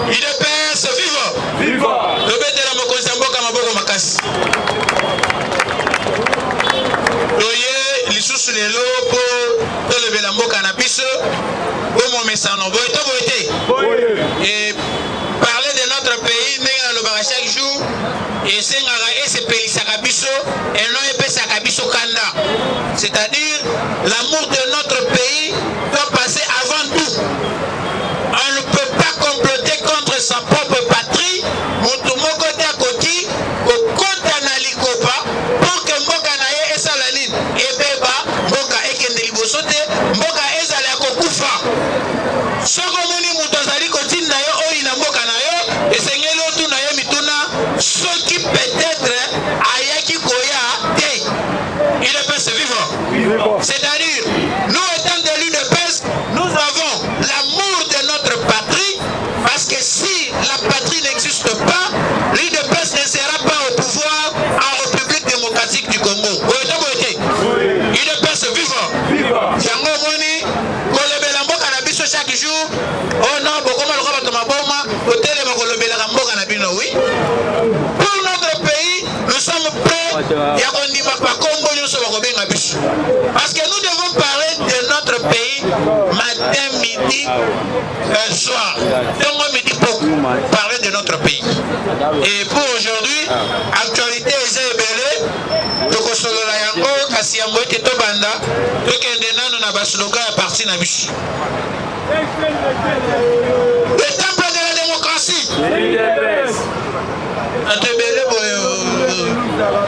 UDPS viva! Lobetela mokonzi mboka maboko makasi. Loye lisusu lelo po tolebela mboka na biso bomo mesano boete. Et parler de notre pays ndenge lobaka chaque jour et sengaka esepelisaka biso et non epesaka biso kanda. C'est-à-dire l'amour de notre pays doit passer avant tout. On ne peut pas comploter contre sa propre patrie. Mutumoko te koti kokota na likopa pour que mboka na ye esala nini ebeba mboka ekende liboso te mboka ezala kokufa. Soko moni mutu azali kotinda yo oyi na mboka na yo esengeli otuna ye mituna soki peut-être ayaki koya te. Il ne peut se vivre. C'est-à-dire nous étant de l'UDPS, nous avons l'amour de notre patrie, parce que si la patrie n'existe pas, l'UDPS ne sera pas au pouvoir en République démocratique du Congo. UDPS vivant. Jango moni, kolobela mboka na biso chaque jour. Oh non, bokoma lokoba to maboma, hôtel makolobela mboka na bino, oui. Pour notre pays, nous sommes prêts. Yakondima pa Congo nyoso bakobenga biso. Parce que nous devons parler de notre pays matin, midi, soir. Donc midi pour parler de notre pays. Et pour aujourd'hui, actualité est belée. Toko solo la yango kasi yango ete to banda tokende nano na baslogan ya parti na biso. Le temple de la démocratie. Antebele boyo.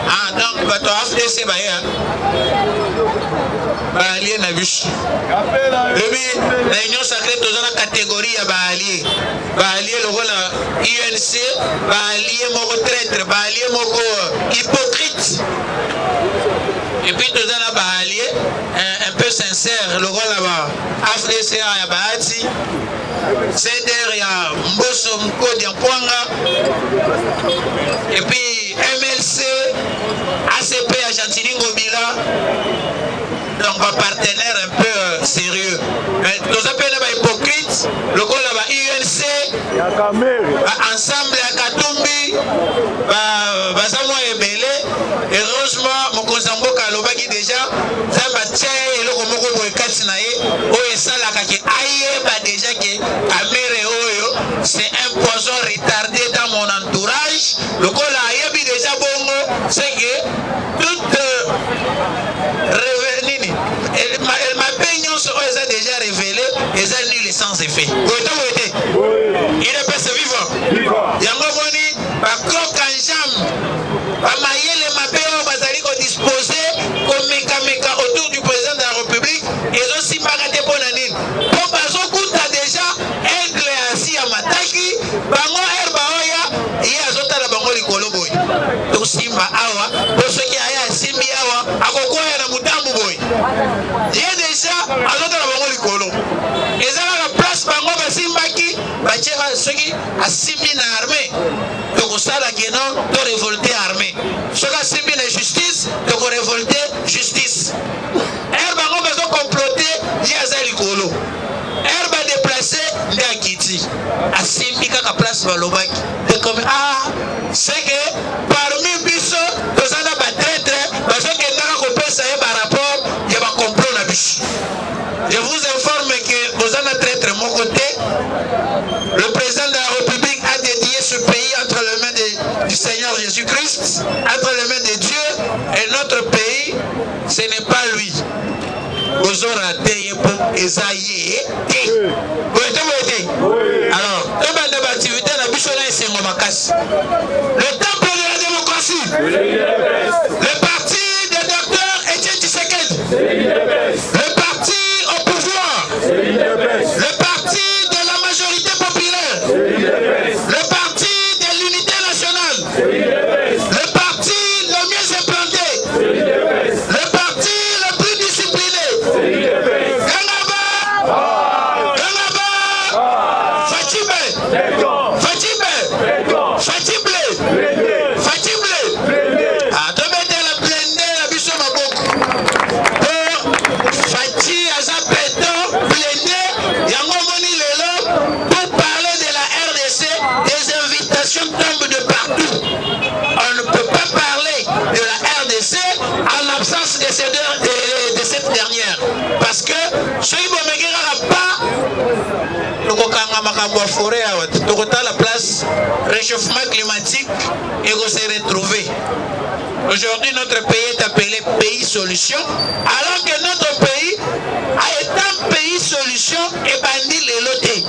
Ah donc bato AFDC baya. Baallié na biso. Lebi la union sacrée tozana catégorie ya baallié. Baallié lokola UNC, baallié moko traître, baallié moko hypocrite. Et puis tozana baallié un peu sincère lokola ba AFDC ya baati. CDR ya Mboso Mkodi ya Kwanga. Et puis MLC, ACP à Chantini Ngobila. Donc un partenaire un peu sérieux. Nous appelons les hypocrites, le col là UNC, ensemble à Katumbi, Bazamo et Belé. Heureusement, mon consambo Kalobaki déjà, ça m'a tiré et le Romoko Boekatinae, Oye Salakaki, aïe, bah déjà que Kamere Oyo, c'est un poison retardé dans mon entourage. Le col là, il y a déjà bongo, c'est que toute revenue. Elle m'a déjà révélé et ça nul et sans effet. Il ne peut se vivre. Yango moni, ba croc en jambe, ba mayele mapeo bazali ko disposer comme meka autour du président de la République et aussi bagate bonanine. Pour bazo kuta déjà aigle assis à mataki, bango herba oya, et azota la bango likolo boy. Donc simba awa, pour ceux qui aya simbi awa, akoko ya na mutambu boy. J'ai déjà azota la bango likolo. Et ça la place bango basimbaki, bachera ceux qui a simbi na armée. Donc ça la guénon de révolter armée. Ceux qui a simbi la justice, de révolter justice. Herba bango besoin comploter, j'ai azali likolo. Herba déplacé, de Akiti. A simbi kaka place balobaki. De comme c'est que parmi biso, tous en a battre, parce que n'a pas compris ça par rapport, il y a un complot na biso. Je vous informe que vous en êtes très mon côté. Le président de la République a dédié ce pays entre les mains du Seigneur Jésus-Christ, entre les mains de Dieu, et notre pays, ce n'est pas lui. Vous aurez raté pour Esaïe. Alors, le temple de la démocratie, le parti des docteurs Etienne Tshisekedi, le parti au pouvoir, le parti de la majorité populaire, le parti de l'unité nationale, le parti le mieux implanté, le parti le plus discipliné. Gangaba, tokokanga makambo ya forêt awa tokotala place réchauffement climatique et qu'on s'est retrouvé. Aujourd'hui, notre pays est appelé pays solution, alors que notre pays a été un pays solution et bandit les lotés.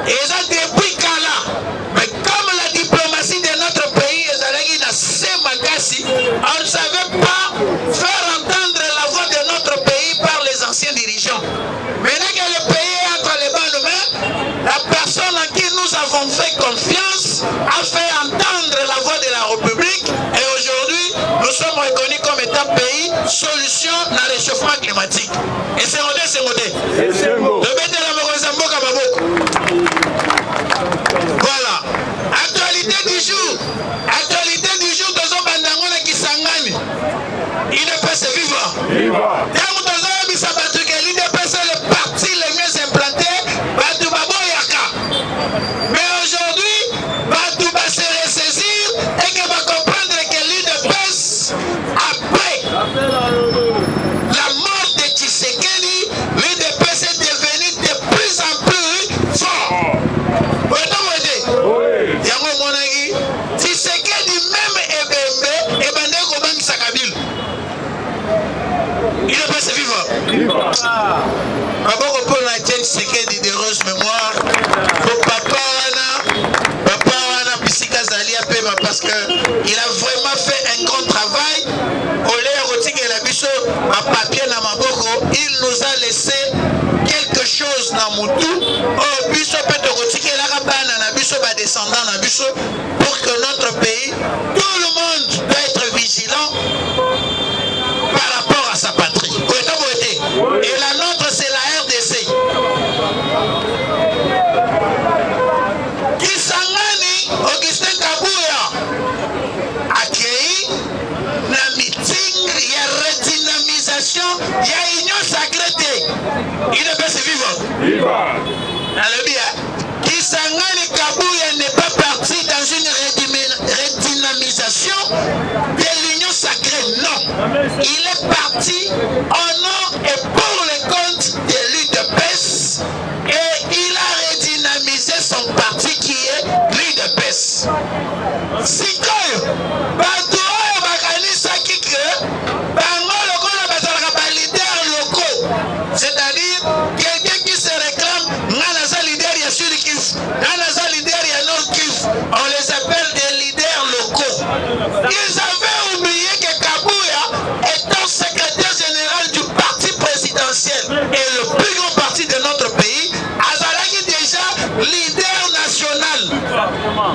Et ça depuis Kala. Mais comme la diplomatie de notre pays est allée dans ces magasins, on ne savait pas faire entendre la voix de notre pays par les anciens dirigeants. Maintenant que le pays est entre les bonnes mains, la personne en qui nous avons fait confiance a fait entendre la voix de la République et aujourd'hui, nous sommes reconnus comme étant pays solution dans le réchauffement climatique. Et c'est modé, c'est modé. Voilà. Actualité du jour. Actualité du jour, nous sommes en Kisangani. Il ne peut se vivre. Le parti le mieux implanté, mais aujourd'hui, Batou va se ressaisir et qu'il va comprendre que l'UDPS, après la mort de Tshisekedi, l'UDPS est devenu de plus en plus fort. Tshisekedi même est bandé comme un Sakabile. Il ne peut se vivre. D'abord, on peut la Tshisekedi de rose mémoire. Pour papa Wana, Pisika Zalia Pema, parce qu'il a vraiment fait un grand travail. Au l'air au tigre et la biso, à papier dans ma boko, il nous a laissé quelque chose dans Moutou. Oh, biso peut rotiquer la rabana, na biso va descendant na biso, pour que notre pays, tout le monde doit être vigilant par rapport à sa patrie. Et la nôtre, c'est la RDC. Kisangani, Augustin Kabouya, accueilli la meeting, il y a redynamisation, il y a union sacrée. Il ne peut se vivre. Kisangani Kabouya n'est pas parti dans une redynamisation de l'union sacrée, non. Il est parti au nom et pour le compte de l'UDPS et il a redynamisé son parti qui est l'UDPS. Sikoyo, Batouoyo Bakanisa Kike, Bango Lokola Bazalaka leader locaux, c'est-à-dire quelqu'un qui se réclame, Nanaza leader ya Sud Kivu, Nanaza leader ya Nord Kivu, on les appelle des leaders locaux. Ils avaient oublié que Kabouya étant secrétaire général du parti présidentiel et le plus grand parti de notre pays, Azalaki déjà leader national.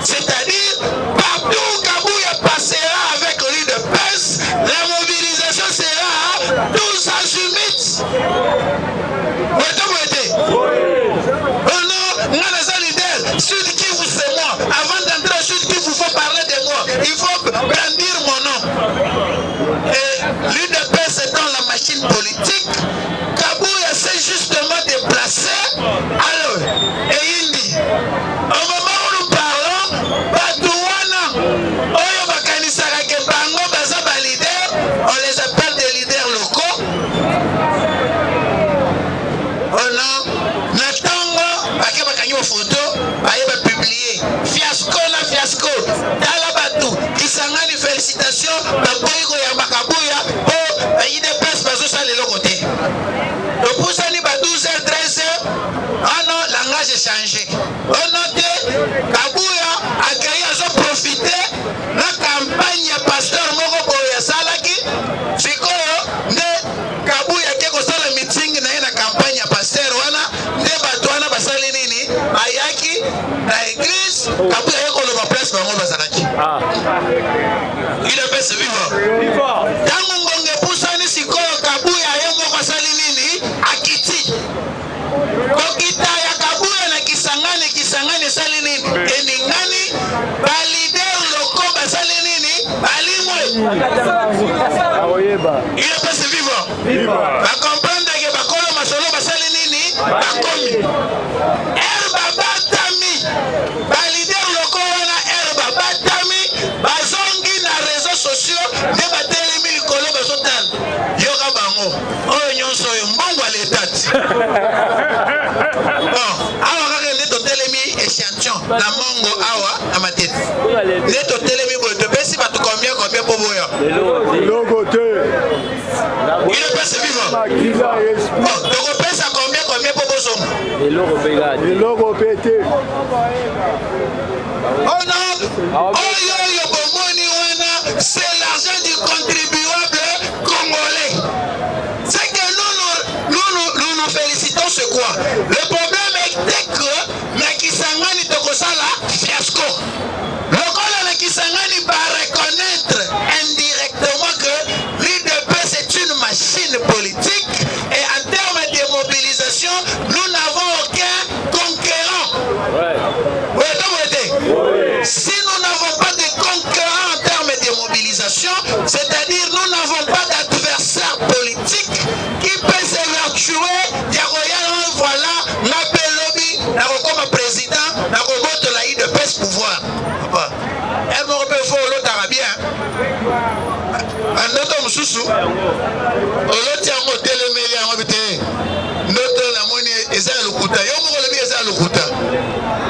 C'est-à-dire, partout où Kabouya passera avec l'UDPS, la mobilisation sera tous azimuts. Oh non, leader, Sud Kivu c'est moi. Avant d'entrer au Sud Kivu, il faut parler de moi. Il faut brandir mon nom. Et l'UDPS étant la machine politique, Kabouya s'est justement déplacé. Alors, et il dit, au moment où nous parlons, Batouana, Oyo Bakanisaka Kebango, Bazaba leader, on les appelle des leaders locaux. Oh non, Natango, Bakanyo photo, Baye va publier. Fiasco na fiasco, Dalabatou, Kisangani félicitations, Baboygo ya Bakabouya, oh, il dépasse pas ça les côté. Le poussani ba 12h, 13h, ah non, langage est changé. On note, Kabouya a créé, ils ont profité la campagne pasteur Moko Boya Salaki, Sikoyo, ne Kabouya qui a le meeting na la campagne pasteur Wana, ne Batouana Basali Nini, Ayaki, la église, Kabouya yako le place Bango Basalaki. Il ne peut se vivre. Tango Ngonge Poussani Sikoyo Kabouya yako Basali Nini, Akiti. Kokita ya Kabouya na Kisangani sali nini? Eningani, balider loko basali nini? Balimwe. Il ne peut se vivre. Va comprendre que Bakolo Masolo basali nini? Bakomi. Herba Batami, balider loko wana Herba Batami, bazongi na réseaux sociaux, ne batelemi likolo bazotal. Yoka bango. Oyo nyonso yo mbongo à l'état. Bon, alors na mongo awa na matete nde totelemi boye topesi bato combien po boya eloko te il pese vivant tokopesa combien po bozonga eloko pe te oh non oyo bomoni wana c'est l'argent du contribuable congolais. C'est que nous félicitons ce quoi. Le problème est que Nakisangani Tokosala fiasco. Le col Nakisangani va reconnaître indirectement que l'UDP c'est une machine politique et en termes de mobilisation, nous n'avons aucun conquérant. Si nous n'avons pas de conquérant en termes de mobilisation, c'est-à-dire nous n'avons pas d'adversaire politique qui peut s'évertuer, voilà, Napelobi, comme président, Naroboto la de pèse pouvoir. Elle me repère fort l'autre arabien. Un autre moussou, l'autre tient mon télémédia, notre la monnaie est à l'Okuta.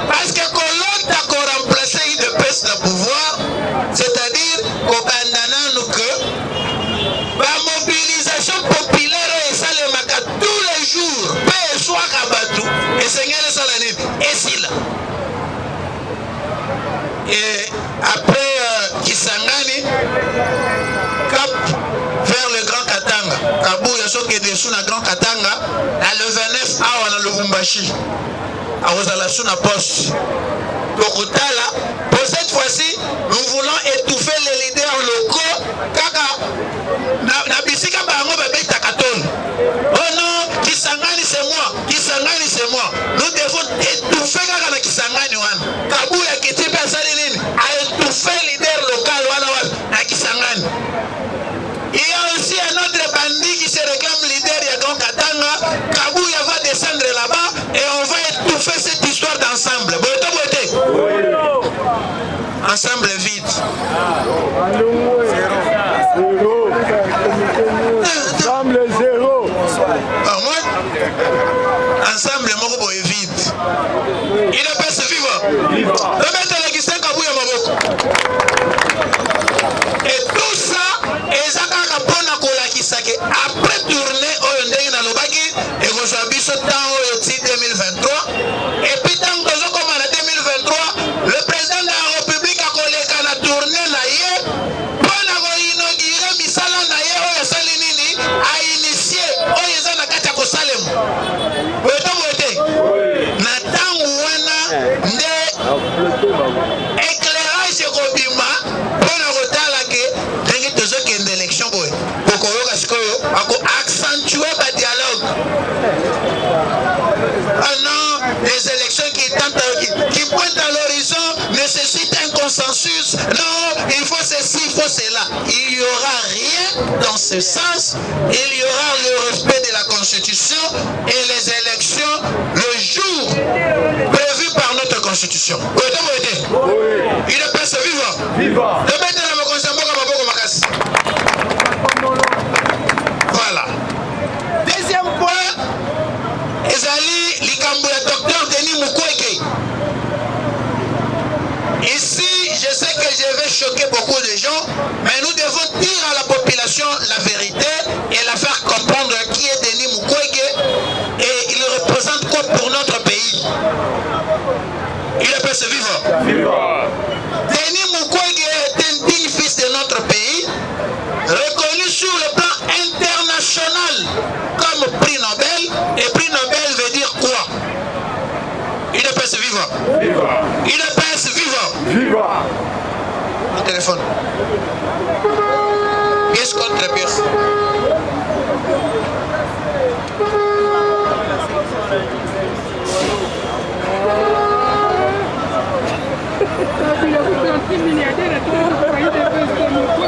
Parce que quand l'autre a remplacé de pèse le pouvoir, c'est-à-dire qu'au Bandanano que la mobilisation populaire est ça le maca tous les jours, paix et soir Kabatou, et Seigneur le Salanine, et si là. Et après Kisangani, cap vers le Grand Katanga, Kabou Yasso qui est dessous dans le Grand Katanga, dans le 29 awa dans le Lubumbashi, à Osalasuna Poste. Pour cette fois-ci, nous voulons étouffer les leaders locaux. Kaka, Nabisika Bango Bébé Takaton. Oh non, Kisangani c'est moi, Kisangani c'est moi. Nous devons étouffer Kaka na Kisangani wan. Kabouya Kitipe Salinine a étouffé les leaders locaux na Kisangani. Il y a aussi un autre bandit qui se réclame leader de Grand Katanga. Kabouya va descendre là-bas et on va étouffer cette histoire d'ensemble. Ensemble vite. Ensemble zéro. Ensemble Moko est vite. Il est pas ce vivant. Le maître de Kistan Kabouya Maboko. Et tout ça, Ezaka Kapona Kolakisake. Après tourner au Ndeng na Lobaki, et Rosabiso Tango Yoti 2023. Et puis tant que je commande 2023, le président de la République a collé la tournée naïe pour inaugurer Misala naïe au Salinini a initié au Yezana Kachako Salem. Vous êtes Nathan Ouana de éclairage Robima pour le retard là que Tengi Tozo qui est une élection pour accentuer le dialogue. Ah non, les élections qui pointent à l'horizon nécessitent un consensus. Non, il faut ceci, il faut cela. Il n'y aura rien dans ce sens. Il y aura le respect de la Constitution et les élections le jour prévu par notre Constitution. Il est pas vivant. Voilà. Deuxième point, Ezali Likambo, le docteur Denis Mukwege. Ici, je sais que je vais choquer beaucoup de gens, mais nous devons dire à la population la vérité et la faire comprendre qui est Denis Mukwege et il représente quoi pour notre pays. Il est pas vivant. Denis Mukwege est un digne fils de notre pays, reconnu sur le plan international comme prix Nobel. Et prix Nobel veut dire quoi? Il est pas vivant. Il est pas vivant. Le téléphone. Pièce contre pièce.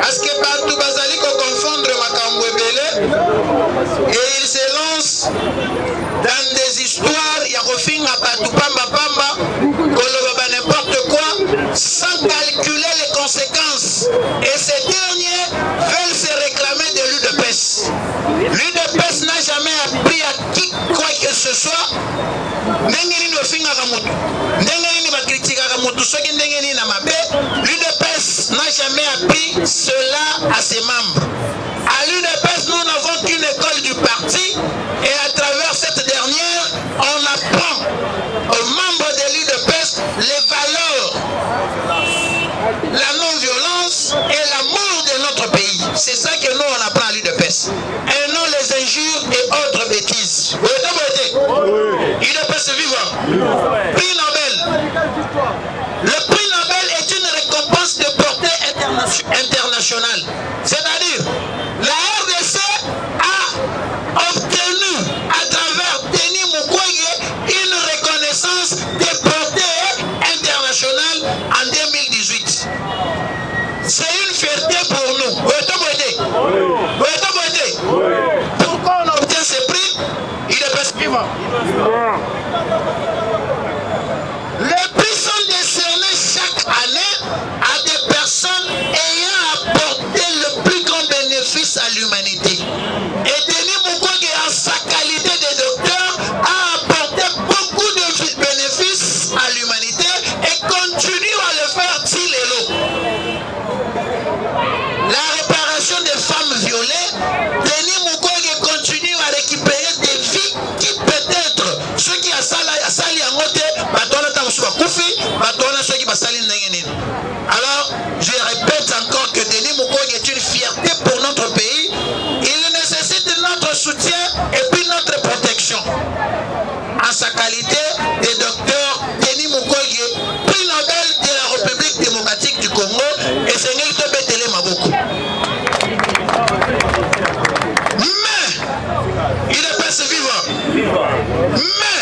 Est-ce que Batou Bazali peut confondre Makambo Ebele et il se lance dans des histoires, il y a refing à Batou Pamba Pamba, n'importe quoi, sans calculer les conséquences. Et ces derniers veulent se réclamer de l'UDPS. L'UDPS n'a jamais appris à qui quoi que ce soit. tout ce qui n'est pas mabe, l'UDPS n'a jamais appris cela à ses membres. À l'UDPS, nous n'avons qu'une école du parti et à travers cette dernière, on apprend aux membres de l'UDPS les valeurs, la non-violence et l'amour de notre pays. C'est ça que nous, on apprend à l'UDPS. Et non les injures et autres bêtises. UDPS vivant. Prix Nobel. Le prix Nobel est une récompense de portée internationale. C'est-à-dire, la RDC a obtenu à travers Denis Mukwege une reconnaissance de portée internationale en 2018. C'est une fierté pour nous. Pourquoi on obtient ce prix? Il est pas suivant. Les prix sont décernés chaque année à des personnes ayant apporté le plus grand bénéfice à l'humanité. Et Denis Mukwege, en sa qualité de docteur, a apporté beaucoup de bénéfices à l'humanité et continue à le faire till et l'eau. La réparation des femmes violées, Denis Mukwege continue à récupérer des vies qui peut-être ceux qui a sali en moté, alors je répète encore que Denis Mukwege est une fierté pour notre pays. Il nécessite notre soutien et puis notre protection. En sa qualité de docteur, Denis Mukwege, prix Nobel de la République démocratique du Congo, et c'est lui qui peut télé Maboko. Mais il est pas vivant. Mais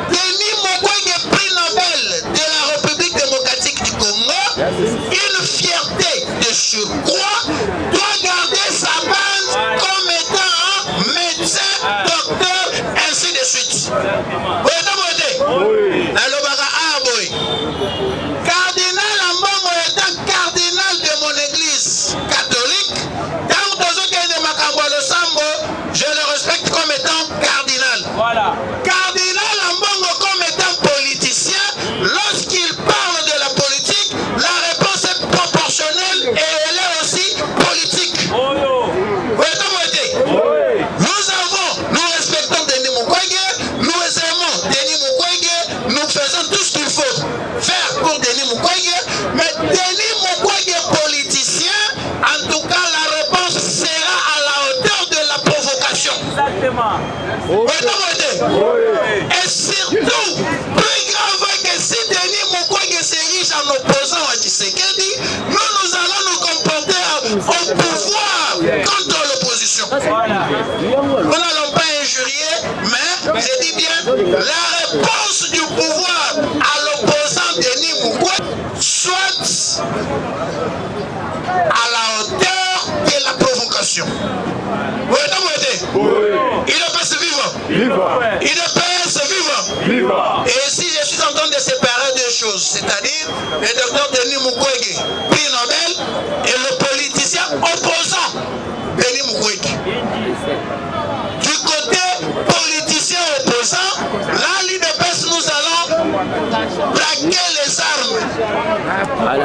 Denis Mukwege, prix Nobel de la République démocratique du Congo, une fierté de surcroît, doit garder sa base comme étant médecin, docteur, ainsi de suite. Cardinal Ambongo étant cardinal de mon église catholique, je le respecte comme étant cardinal. Voilà. Cardinal Ambongo comme étant politicien, lorsqu'il parle de la politique, la réponse est proportionnelle et elle est aussi politique. Nous respectons Denis Mukwege, nous aimons Denis Mukwege, nous faisons tout ce qu'il faut faire pour Denis Mukwege, mais Denis Mukwege politicien, en tout cas la réponse sera à la hauteur de la provocation. Exactement. Et surtout, plus grave que si Denis Mukwege s'érige en opposant à Tshisekedi, nous allons nous comporter au pouvoir contre l'opposition. Nous n'allons pas injurier, mais je dis bien, la réponse du pouvoir à l'opposant Denis Mukwege soit à la hauteur de la provocation. Il ne peut se vivre. Il ne peut se vivre. Et si je suis en train de séparer deux choses, c'est-à-dire le docteur Denis Mukwege, prix Nobel, et le politicien opposant Denis Mukwege. Du côté politicien opposant, là, l'UDPS, nous allons braquer les armes. Il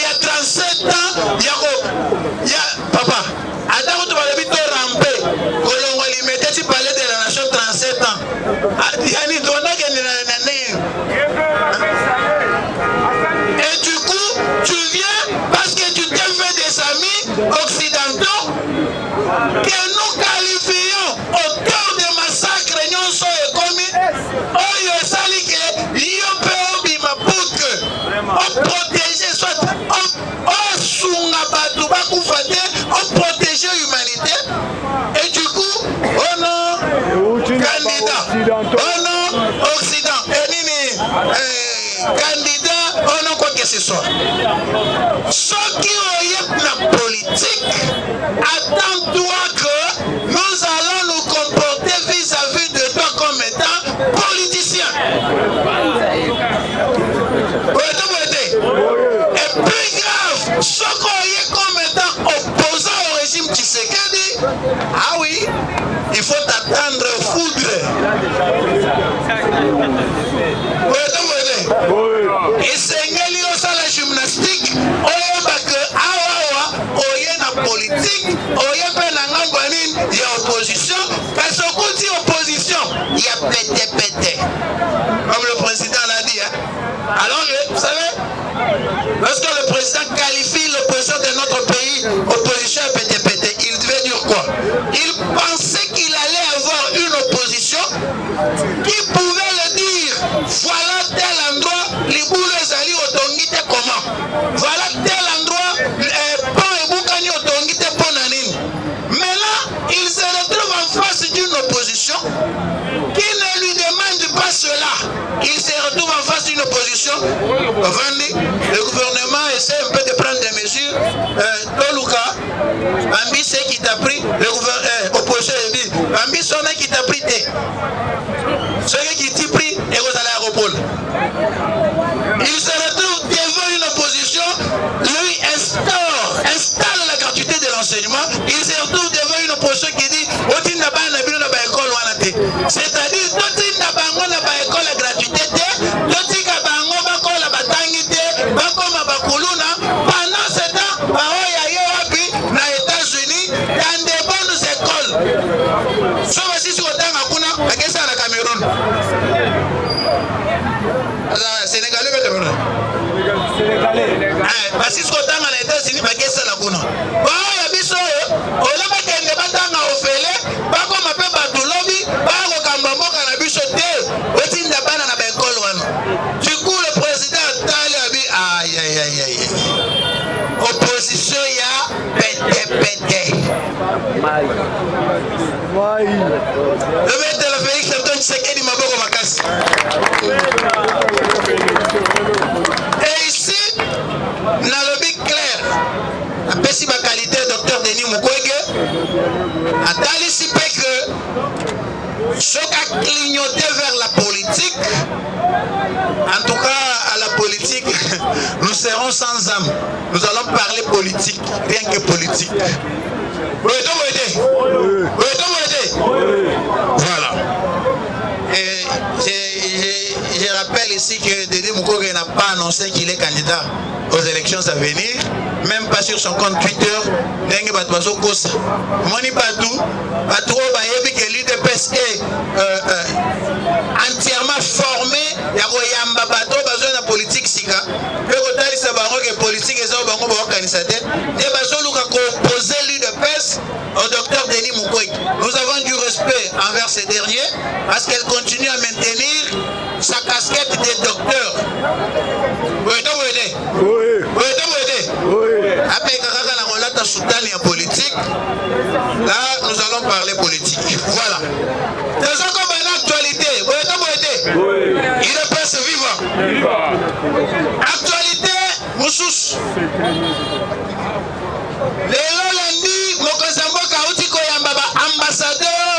y a 37 ans, il y a papa. Attends, tu vas le vite ramper. Colombo limité, tu parlais de la nation 37 ans. Et du coup, tu viens parce que tu t'es fait des amis occidentaux que nous qualifions auteur de massacres non sont commis. Oyo sali que l'IOPO bimapuk. On protéger soit on sunga batu bakufate, on protéger l'humanité. Et du coup, oh non, candidat, oh non, Occident, et nini, candidat, oh non, quoi que ce soit. Ceux qui ont la politique, attends-toi que nous allons nous comporter vis-à-vis de toi comme étant politicien. Et plus grave, ceux qui ont comme étant opposants au régime Tshisekedi, ah oui, il faut attendre foudre. pété. Comme le président l'a dit. Hein. Alors, vous savez, lorsque le président qualifie l'opposition de notre pays, opposition à pété, il devait dire quoi? Il pensait qu'il allait avoir une opposition qui pouvait le dire. Voilà tel endroit, les boules ali otongite comment? Voilà tel endroit, pan et boukani otongite ponanine. Mais là, il se retrouve en face d'une opposition qui ne lui demande pas cela. Il se retrouve en face d'une opposition. Le gouvernement essaie un peu de prendre des mesures. Toluka, Bambi c'est qui t'a pris. Le gouvernement, opposition dit, Bambi son qui t'a pris. Celui qui t'a pris, et vous allez à Repol. Il se retrouve devant une opposition, lui installe la gratuité de l'enseignement. Il se retrouve devant une opposition qui dit, c'est-à-dire, la gratuité, pendant ce temps, aux États-Unis, dans des bonnes écoles. Sauf si sur le temps, à Cameroun. Sénégalais, parce que sur le temps, aux États-Unis, à Cameroun. Du coup, le président Taliabi, aïe. Opposition, il y a pété. Le maître de la Félix Antoine Tshisekedi Maboko Makassi. Et ici, dans le but clair, après si ma qualité, docteur Denis Mukwege, a anticipé que ce qui a clignoté vers la politique, en tout cas à la politique, nous serons sans âme. Nous allons parler politique, rien que politique. Vous m'aidez? Voilà. Et je rappelle ici que Denis Mukwege n'a pas annoncé qu'il est candidat aux élections à venir, même pas sur son compte Twitter. Moni Badou, que l'UDPS est entièrement formé. Il y a la politique sika. Que politique est organisateur. Et composer l'UDPS au docteur Denis Mukwege. Nous avons du respect envers ces derniers parce qu'elle continue à maintenir sa casquette de docteur. Oui. Après la soutane politique, là nous allons parler politique. Voilà. Nous avons comme une actualité. Il est presque vivant. Actualité, Moussous. Les lundi, Mokozambo Kauti Koyambaba, ambassadeur,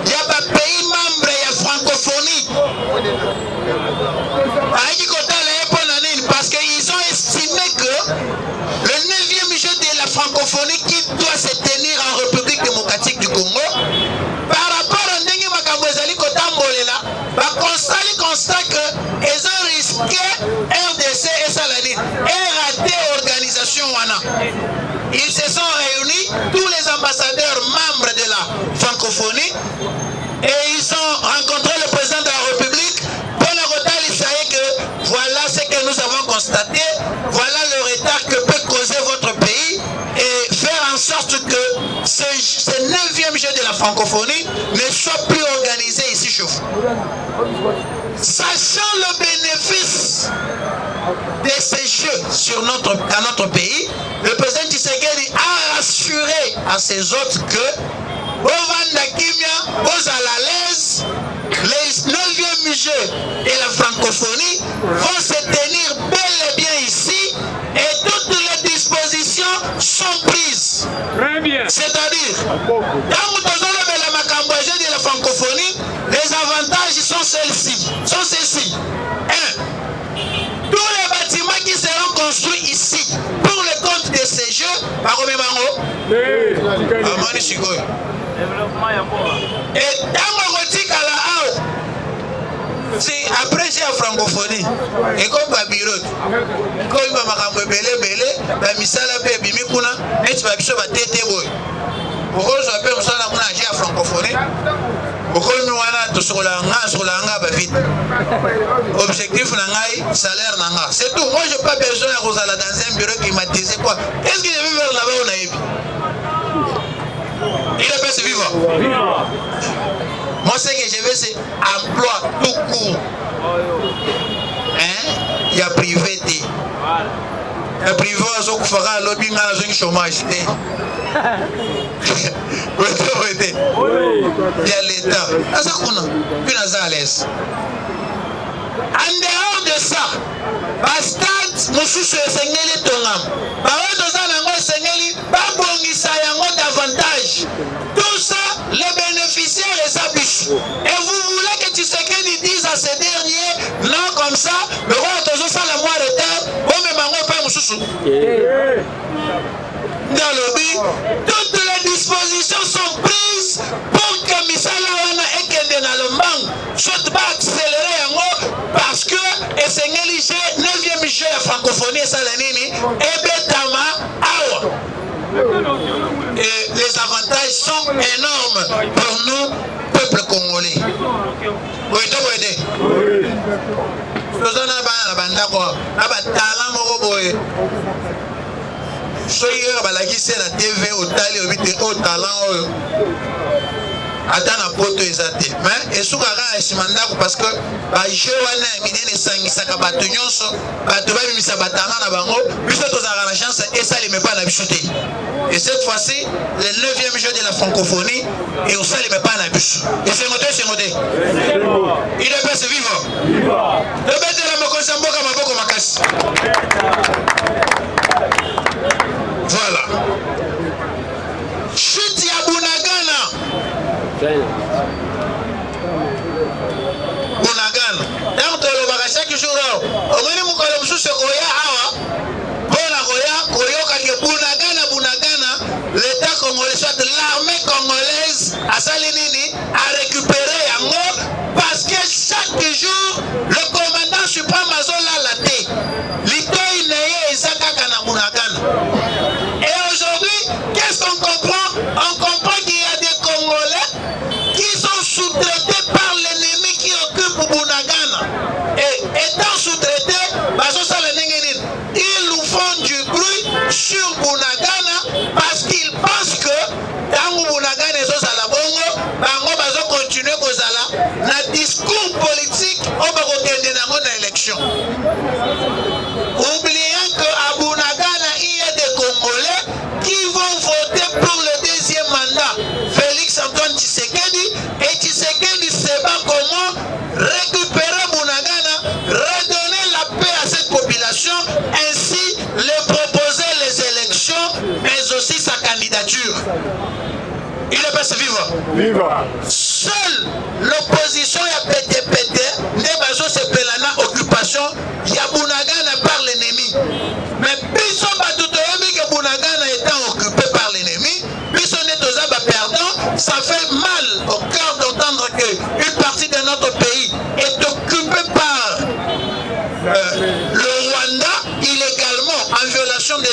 il y a pas pays membre, il y a francophonie. Parce qu'ils ont estimé que le 9e jeu de la francophonie qui doit se tenir en République démocratique du Congo, par rapport à Ndenge Makabwezali Kotambolela, constat que ils ont risqué RDC et Salani et raté l'organisation WANA. Ils se sont réunis, tous les ambassadeurs membres de la francophonie, et ils ont rencontré le président de la République. Voilà ce que nous avons constaté, voilà le retard que peut causer votre pays et faire en sorte que ce 9e jeu de la francophonie ne soit plus organisé ici chez vous. Sachant le bénéfice de ces jeux dans notre pays, le président Tshisekedi a rassuré à ses hôtes que Ovanda Kimia, aux à l'aise, les 9e jeux et la francophonie vont se tenir bel et bien ici et toutes les dispositions sont prises. Très bien. C'est-à-dire, dans le Macambouage de la francophonie, les avantages sont ceux-ci. 1. Tous les bâtiments qui seront construits ici pour le compte de ces jeux, par Omemango, et dans le rotique à la haut, c'est après j'ai la francophonie, et comme Babirot, comme Makambo Belé, la Misala Baby Mikuna, et tu vas biso ba tété boy. Pourquoi je appelle ça la francophonie? Pourquoi nous voilà sur l'anga vite. Objectif n'angai, salaire n'anga. C'est tout. Moi, je n'ai pas besoin de dans un bureau climatisé. Quoi? Qu'est-ce que je vais faire là-bas au Naïbi? Il est pas vivant. Moi, ce que je veux, c'est emploi tout court. Hein? Il y a privé. Le privé, on fera lobbying à la chômage. Il y a l'État. Puis on a à l'aise. En dehors de ça, Bastard, nous sommes Seigneur Tongam. Davantage. Tout ça, les bénéficiaires et sa biche. Et vous voulez que Tshisekedi dise à ces derniers, non comme ça, le roi a toujours ça la moire de terre, bon mais mango pas moussou. Dans le but, toutes les dispositions sont prises pour que Misala Wana et Kende dans le manque soit pas accéléré parce que et Seigneur j'ai 9e jeu à francophonie et Salanini et Betama Awa. Et les avantages sont énormes pour nous, peuple congolais. Oui, tu peux aider. Oui. La TV au talent. Attends, poto ezate. Mais et sous gara esimanda parce que ba jeu wana minene sangisaka bato nyonso bato ba bimisa batana na bango biso tozaka na chance et ça les met pas na bichoté. Et cette fois-ci le 9e jeu de la francophonie et on ça les met pas na bicho. Et c'est ngoté. Il est pas vivant. Vivant. Le bête la mokosambo kama boko makasi. Voilà. Chute ya Bunagana. Bunagana. Donc tu chaque jour au moins nous collons sous ce koya awa. Bona koya que Bunagana l'État congolais soit l'armée congolaise à Salinini a récupéré yango parce que chaque jour le commandant suprême azola la tête. L'État il n'est ezaka kana Bunagana. Et aujourd'hui, qu'est-ce qu'on comprend? On comprend qu'il y a des Congolais qui sont sous-traités par l'ennemi qui occupe Bunagana. Et étant sous-traités, ils nous font du bruit sur Bunagana parce qu'ils pensent que dans Bunagana et Salabongo, Bango va continuer à discours politique au Baroque de l'élection. Oubliant qu'à Bunagana, il y a des Congolais qui vont voter pour le 2e mandat. Félix Antoine Tshisekedi et Tshisekedi sait pas comment récupérer Bunagana, redonner la paix à cette population, ainsi leur proposer les élections, mais aussi sa candidature. Il est passé vivant. Seule l'opposition a pété, Nebazo se pelana occupation, Bunagana par l'ennemi. Mais Biso Batoutoyobi que Bunagana étant occupé par l'ennemi, Biso Netozaba perdant, ça fait mal au cœur d'entendre qu'une partie de notre pays est occupée par le Rwanda illégalement en violation de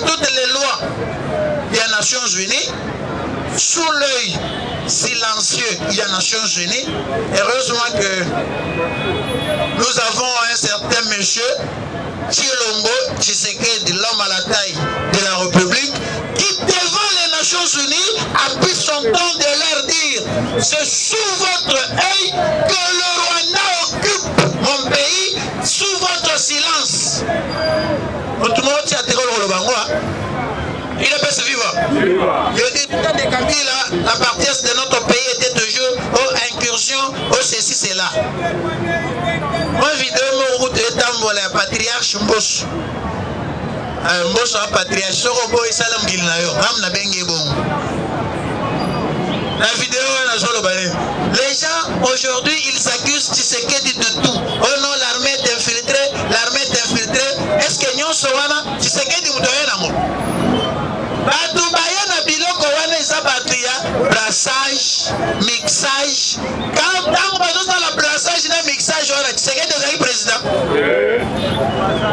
toutes les lois des Nations Unies. Sous l'œil silencieux des Nations Unies, heureusement que nous avons un certain monsieur Tshilombo Tshisekedi, l'homme à la taille de la République, qui devant les Nations Unies a pris son temps de leur dire: c'est sous votre œil que le Rwanda occupe mon pays, sous votre silence. Il est pas vivant. Je dis que des Kabila, la partie de notre pays était toujours aux incursions, aux ceci, cela. Moi, vidéo, mon route est en la patriarche Mbosso. Mbosso a patriarche, Sorobo et Salam Gilnayo, Ramna Bengebon. La vidéo, les gens, aujourd'hui, ils s'accusent Tshisekedi de tout. Oh non, l'armée est infiltrée, l'armée est infiltrée. Est-ce que nous sommes Tshisekedi ou brassage, mixage. Quand on va dans le brassage et le mixage, on a Tshisekedi président.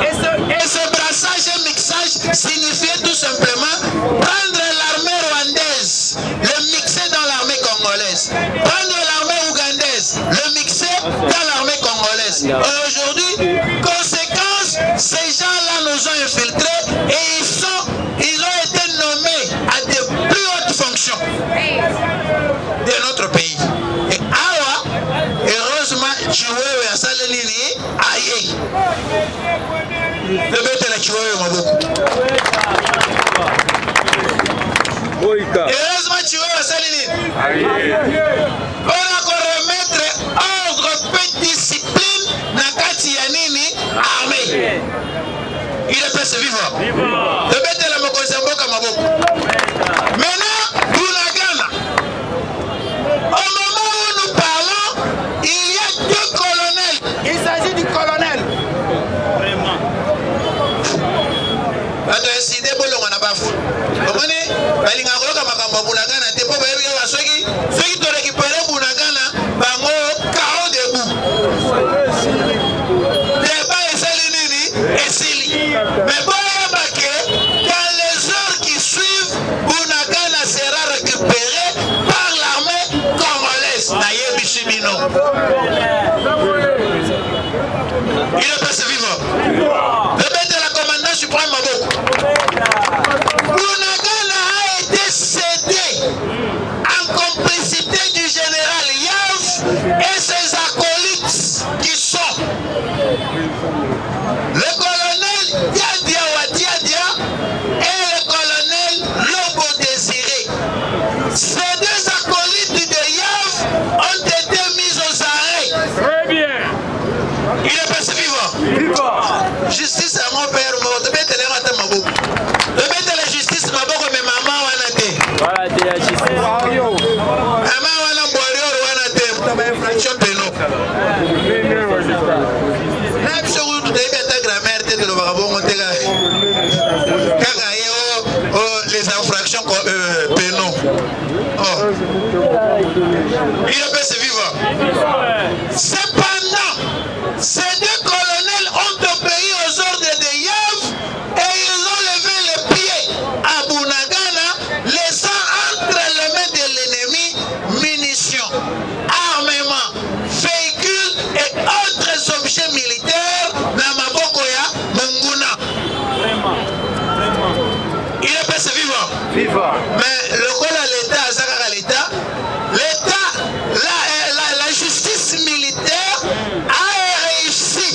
Et ce brassage et mixage signifiait tout simplement prendre l'armée rwandaise, le mixer dans l'armée congolaise. Prendre l'armée notre pays. Et awa, heureusement, Chiwewe a salé nini, aïe. Le bête la Chiwewe maboko. Heureusement, Chiwewe a salé nini. On a remettre ordre, paix, discipline, nakati ya nini, armée. Il est passé vivant. Le bête la mokozamboka maboko. Maintenant, Bunagana. Au moment où nous parlons, il y a 2 colonels. Il s'agit du colonel. Vraiment. Décidé pour le Wanabaf. Vous comprenez? Balinga Roka Makamba Bunagana, t'es pas bien à ceux qui te récupèrent Bunagana, Bango, Kao debout. Débat et Salinini et Sili. Mais bon, dans les heures qui suivent, Bunagana sera récupéré par l'armée congolaise. Nayebi Chimino. Il est passé vivant. Le maître de la commandant suprême Maboko. Bunagana a été cédé en complicité du général Yav et ses acolytes qui sont le colonel Diadia Wadiadia et le colonel Lobo Désiré. Ces 2 acolytes de Yav ont été mis aux arrêts. Très bien. Il est passé vivant. Justice à mon père, le bête de la justice, ma bonne mais maman wanate. Voilà, de la justice. Maman wana borio wanate, ma infraction pénale. Là, je suis tout à ta grand-mère, tête de l'Obagabon, les infractions pénales. Il est passé vivant. Cependant, ces 2 colonels ont obéi aux ordres de Yav et ils ont levé les pieds à Bunagana, laissant entre les mains de l'ennemi munitions, armements, véhicules et autres objets militaires dans Mabokoya, Munguna. Il est passé vivant. Mais le rôle à l'État, la justice militaire a réussi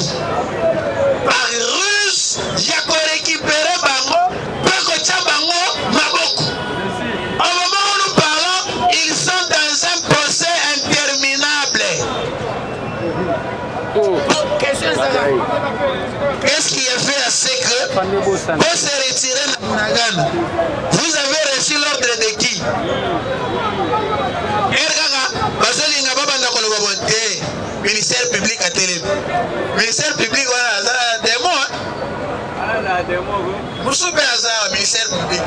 par ruse, il y a récupéré Bango, Pekocha Bango, Maboko. Au moment où nous parlons, ils sont dans un procès interminable. Qu'est-ce qui est fait à ce que pour se retirer de Bunagana? Vous avez reçu l'ordre de qui? Ministère public à télé. Ministère public, voilà, des mots. Vous savez ça, ministère public.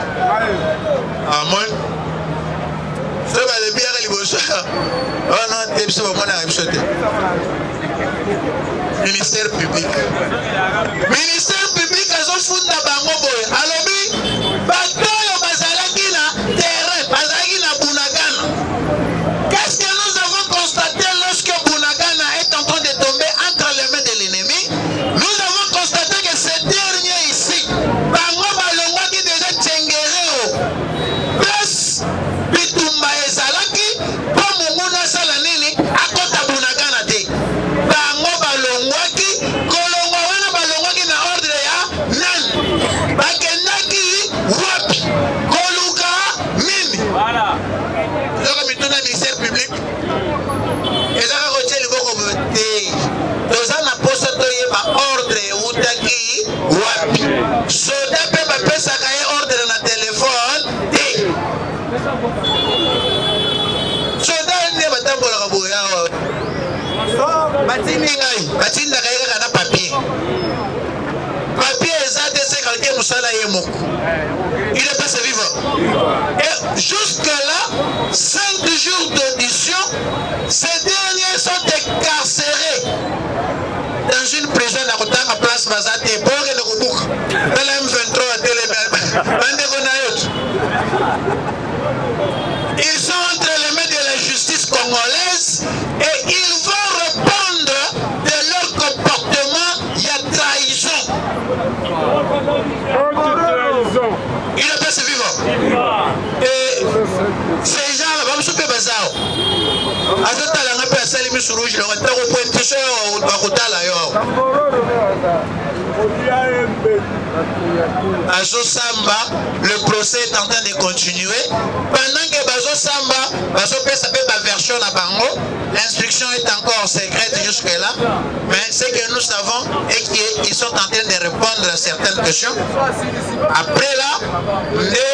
Ah, moi. Ça va le bien, les beaux. Oh non, t'es pas moi, ministère public. Ministère public, ils ont foutu la bango boy. Alors, Batoyo Bazalakina, terrain, Bazalakina Bunagana. Qu'est-ce que nous avons constaté lorsque Bunagana est en train de tomber entre les mains de l'ennemi? Nous avons constaté que ces derniers ici, Bango Balongwa qui déjà Tchengereo, plus Bitumba et Zalaki, pour Munguna Salanini, à côté de Bunagana. Bango Balongwa qui, Kolongwa Wana Balongwa qui n'a ordre ya Nan, Bakenaki, Wapi, Koluka, Mimi. Voilà. Donc, maintenant, le ministère public, et ça va retirer le bon côté. Donc, ça n'a pas sorti ordre ou taki, Wapi. Soda peut pas ça ordre dans le téléphone. Soda n'est pas tant pour la bouilla. Batini, Batini, la papier. Papier, ça, c'est quelqu'un qui il est passé vivant. Et jusque-là, 5 jours d'audition, ces derniers sont incarcérés dans une prison à place Bazate, pour le Roubouk, LM23 à ils sont entre les mains de la justice congolaise et ils vont répondre de leur comportement. Il y a trahison. Il est passé vivant. Et ces gens-là, vamos super bazar. azotala nga mpe asali misu rouge longo ntango pointisho bakotala yo azosamba. Le procès est en train de continuer pendant que bazosamba bazopesa pe ba version na bango. L'instruction est encore secrète jusque là, mais ce que nous savons est qu'ils sont en train de répondre à certaines questions. Après là, le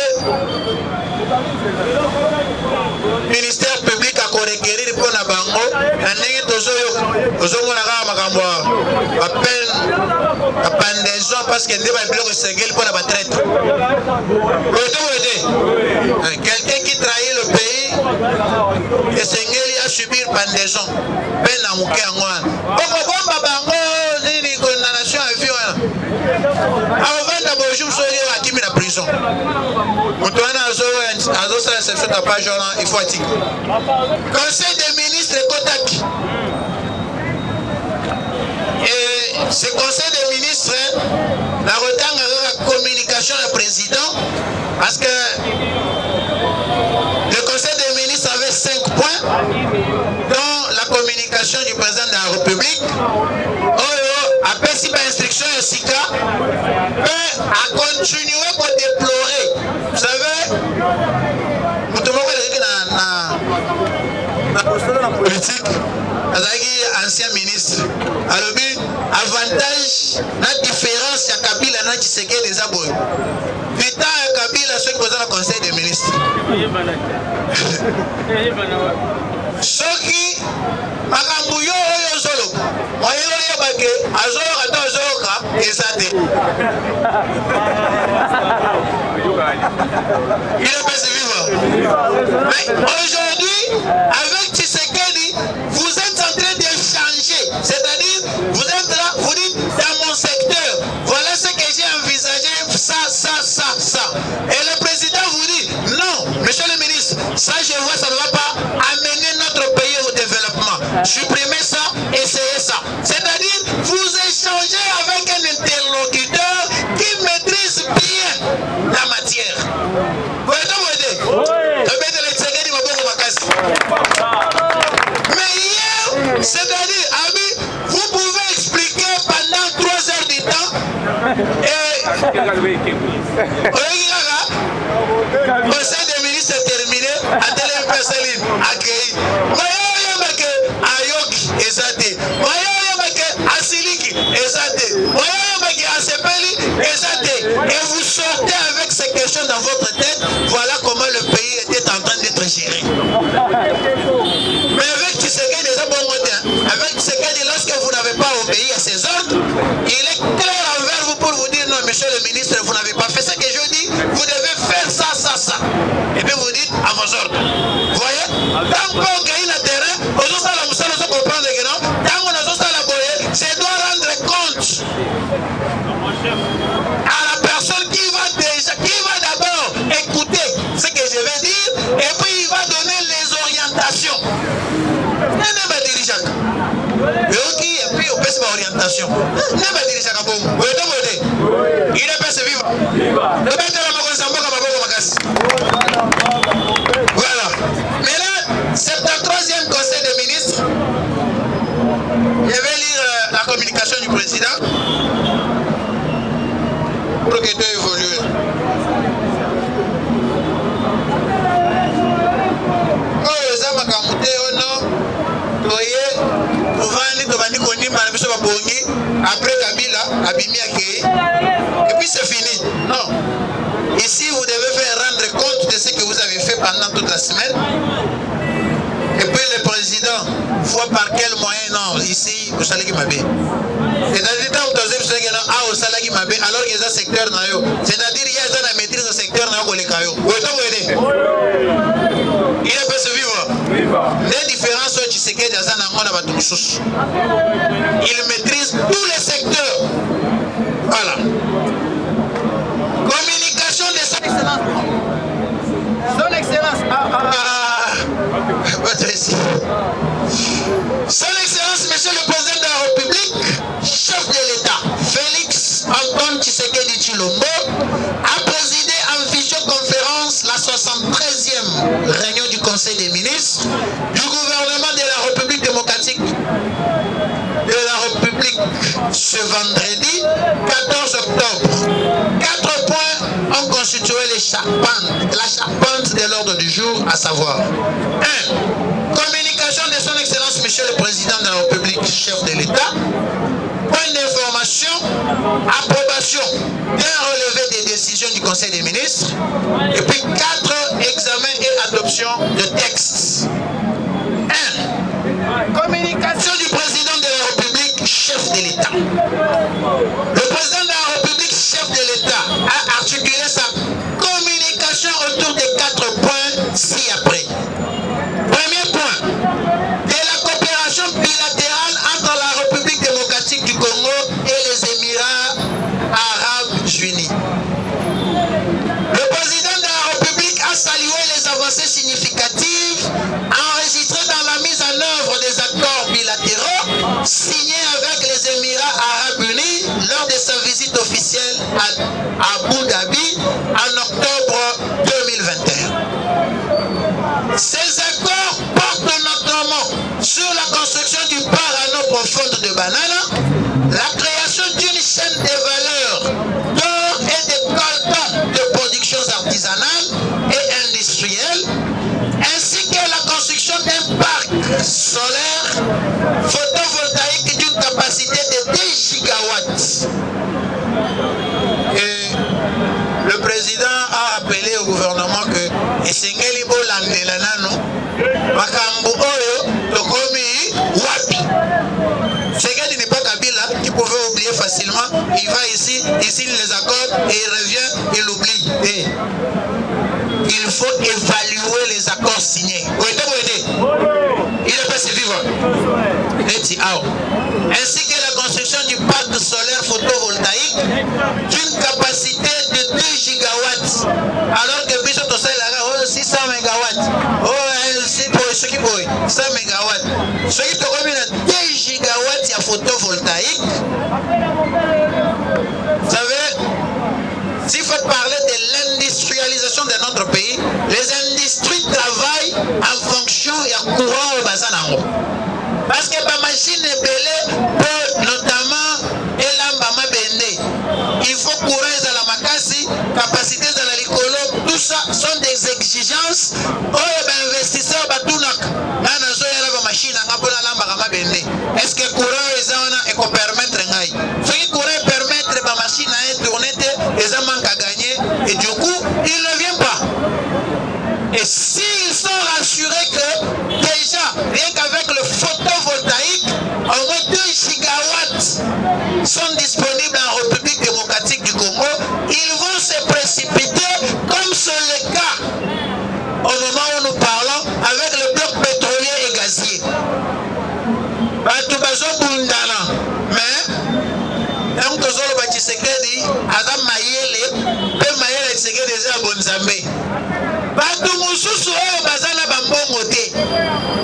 ministère public a requérir pour la bango. Parce que quelqu'un qui trahit le pays et Sengeli a subi pendaison. Prison. Il faut attirer. Conseil des ministres Kotaki. Et ce conseil des ministres, la retang la communication du président, parce que le conseil des ministres avait 5 points, dont la communication du président de la République. Après si par instruction et SICA, a continué pour déplorer. Vous savez, la politique, ancien ministre, alors avantage, la différence, il y a Kabila, il y a Tshisekedi des abois. Vita Kabila, ceux qui sont dans le conseil des ministres. Ceux qui, Makambuyo, Oyozolo, Moyelo Bake, Azora, Tozora, et Zate. Il est passé vivant. Mais aujourd'hui, avec Tshisekedi, vous êtes en train de changer. C'est-à-dire, vous êtes là, vous dites, dans mon secteur, voilà ce que j'ai envisagé, ça. Et le président vous dit, non, monsieur le ministre, ça je vois, ça ne va pas amener notre pays au développement. Supprimez ça, essayez ça. C'est-à-dire, vous échangez avec un interlocuteur qui maîtrise bien la matière. Vous êtes mais hier, c'est-à-dire, ami, vous pouvez expliquer pendant 3 heures du temps et conseil des ministres est terminé, à télé Pesseline, accueilli. Ayoki, Ezate. Asiliki, Ezate. Asepeli, Ezate. Et vous sortez avec ces questions dans votre tête, voilà comment le pays était en train d'être géré. Mais avec Tshisekedi, avec Tshisekedi, lorsque vous n'avez pas obéi à ses ordres, il est clair envers vous pour vous dire non, monsieur le ministre, vous n'avez pas fait ce que je dis, vous devez faire ça. Et puis vous dites à vos ordres. Vous voyez? Tant qu'on gagne le terrain, on doit comprendre que non, tant qu'on a la boye, c'est doit rendre compte à la personne qui va d'abord écouter ce que je vais dire, et puis il va donner les orientations. Et puis on passe par orientation. Il est passé vivant. Voilà. Mais là, c'est le 3e conseil des ministres. Je vais lire la communication du président pour que tout évolue. Après Kabila, Abimi Akei, et puis c'est fini. Non. Ici, vous devez faire rendre compte de ce que vous avez fait pendant toute la semaine. Et puis le président, voit par quel moyen, non, ici, vous savez qui m'a dit. C'est-à-dire, alors qu'il y a un secteur, c'est-à-dire, il y a la maîtrise du secteur, il est pas vivre. Les différences sont Tshisekedi, il maîtrise tous les secteurs. Voilà. Communication de son excellence. Son excellence. Son excellence, monsieur le président de la République, chef de l'État, Félix Antoine Tshisekedi Tshilombo, a présidé en visioconférence la 73e réunion du Conseil des ministres ministres du gouvernement de la République démocratique de la République ce vendredi 14 octobre. 4 points ont constitué la charpente de l'ordre du jour, à savoir 1. Communication de son Excellence Monsieur le Président de la République, chef de l'État. Point d'information, approbation d'un relevé des décisions du Conseil des ministres. Et puis 4, examen et adoption de textes. 1. Communication du Président de la République, chef de l'État. Le Président de la République, chef de l'État, a articulé sa communication autour des 4 points ci-après. Premier point, de la coopération bilatérale entre la République démocratique du Congo et les Émirats arabes unis. Le Président de la République a salué les avancées significatives enregistrées dans la mise en œuvre des accords bilatéraux signés avec les Émirats arabes unis lors de sa visite officielle à Abu Dhabi en octobre 2021. Ces accords portent notamment sur la construction du port à eau profonde de Banana, la création d'une chaîne de valeur d'or et de coltan de productions artisanales et industrielles, ainsi que la construction d'un parc solaire photovoltaïque d'une capacité de 10 gigawatts. Et le président a appelé au gouvernement que Esengeli Bolandela Nano, Makambo Oyo, Tokomi, Wapi. Segedi n'est pas Kabila, qui pouvait oublier facilement. Il va ici, il signe les accords et il revient, il oublie. Et il faut évaluer les accords signés. Il est passé vivant. Ainsi que la construction du parc solaire photovoltaïque d'une capacité de 2 gigawatts. Alors que Bishop Tosai a 600 mégawatts. Ce qui peut 100 mégawatts. Ce qui peut combien de 2 gigawatts de photovoltaïque. Vous savez, s'il faut parler de l'industrialisation de notre pays, les industries travaillent en fonction du courant au bazan. Parce que la machine est belée peut notamment elamba bende. Il faut courant dans la makasi, capacité dans la licolo, tout ça sont des exigences. Investisseurs batunak. Machine est-ce que courant est en permettre ce qui pourrait permettre la machine à tourner les manque à gagner et du coup ils ne viennent pas. Et s'ils sont rassurés que déjà rien qu'avec le photovoltaïque au moins 2 gigawatts sont disponibles en République démocratique du Congo, ils vont se précipiter comme c'est le cas au moment où nous parlons avec le bloc pétrolier et gazier. Mais un tozolo ba Tshisekedi Adam Mayele pe Mayele Tshisekedi eza bonzambe batu mususu oyo bazana bambongo te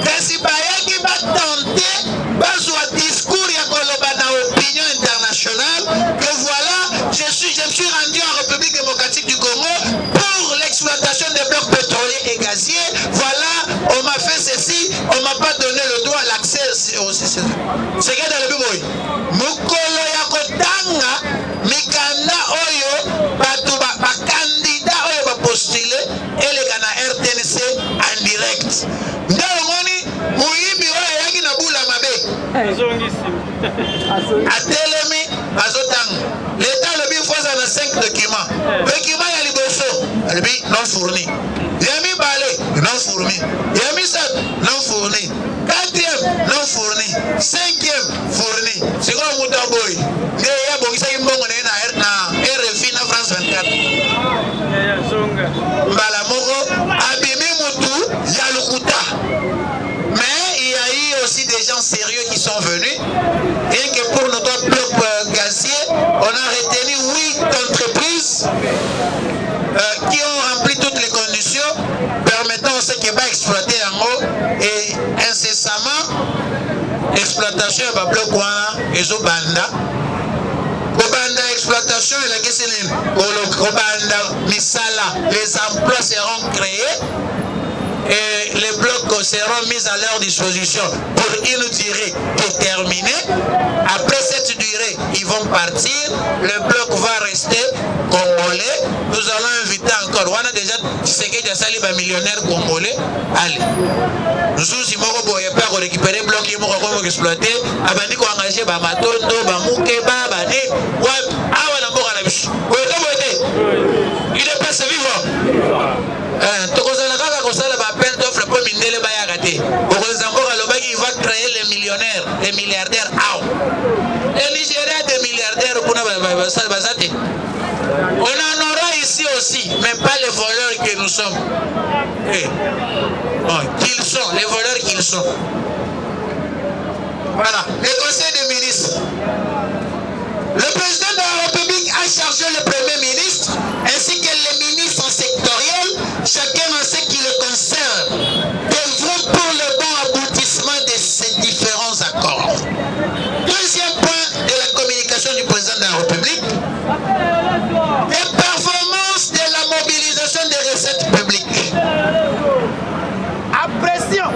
kasi bayaki batente bazwa discours ya koloba na opinion internationale que voilà je me suis rendu en République démocratique du Congo pour l'exploitation des blocs pétroliers et gaziers. Voilà, on m'a fait ceci, on m'a pas donné le droit à l'accès au c'est que dans le bureau mukolo ya kotanga mikanda oyo batu ba candidat oyo ba postuler elega na RTNC en direct. Ndio ngoni muimbi oyo yaki na bula mabe atelemi azotanga l'état le bi fois na 5 documents document ya liboso albi non fourni yami balé non fourni yami sat non fourni 4e non fourni 5e fourni c'est quoi muta boy nde ya bongisa imbongo na RFI na France 24 mbala moko abimi mutu ya lukuta. Mais il y a eu aussi des gens sérieux qui sont venus. Rien que pour notre bloc gazier, on a retenu 8 entreprises qui ont rempli toutes les conditions permettant à ceux qui vont exploiter en haut et incessamment exploitation de bloc et Zobanda. Kobanda exploitation et la question Kobanda Misala, les emplois seront créés. et les blocs seront mis à leur disposition pour une durée déterminée. Après cette durée, ils vont partir. Le bloc va rester congolais. Nous allons inviter encore. On a déjà Tshisekedi a sali ba millionnaire congolais. Allez. Nous aussi, nous allons récupérer le bloc qui est exploité. Abandi ko engager ba matondo, ba mukeba, ba ne. Awa na mboka na biso. Il est passé vivant. Tokozala kaka kosala ba appel d'offre pour mindele ba yakate. Okozamboka lobaki il va créer les millionnaires, les milliardaires. Le Nigeria a des milliardaires pour basate. On en aura ici aussi, mais pas les voleurs que nous sommes. Qu'ils sont, les voleurs qu'ils sont. Voilà, le conseil des ministres. Le président de la République a chargé le Premier ministre ainsi que les ministres sectoriels, chacun en ce qui le concerne, devront pour le bon aboutissement de ces différents accords. Deuxième point de la communication du président de la République, les performances de la mobilisation des recettes publiques. Apprécions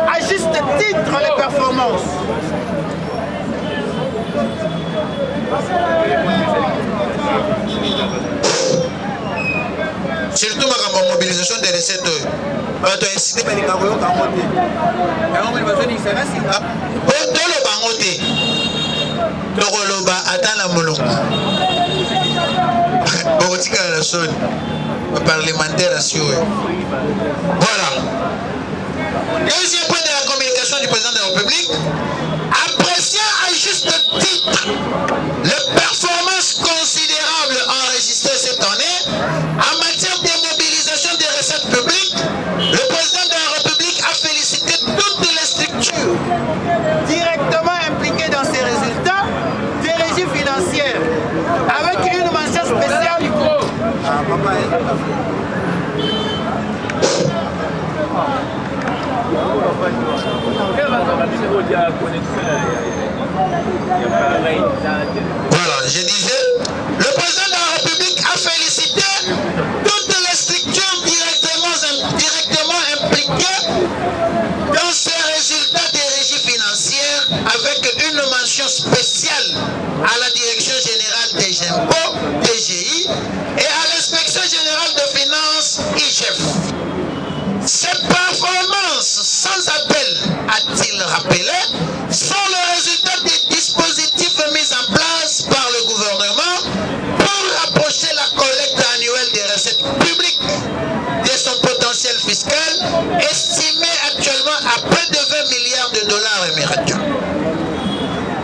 à juste titre les performances. Surtout ma mobilisation des recettes. Tu as incité par les carottes en côté. Attends la moulon. Parlementaire assuré. Voilà. Deuxième point de la communication du président de la République. Appréciant à juste titre les performances considérables enregistrées cette année en matière de mobilisation des recettes publiques, le président de la République a félicité toutes les structures directement impliquées dans ces résultats, des régies financières, avec une mention spéciale. Voilà, je disais, le président de la République a félicité toutes les structures directement impliquées dans ces résultats des régies financières avec une mention spéciale à la Direction générale des impôts, DGI, et à l'Inspection générale de finances, IGF. Ces performances sans appel, a-t-il rappelé, sont le résultat des dispositifs mis en place par le gouvernement pour rapprocher la collecte annuelle des recettes publiques de son potentiel fiscal, estimé actuellement à près de 20 milliards de dollars américains.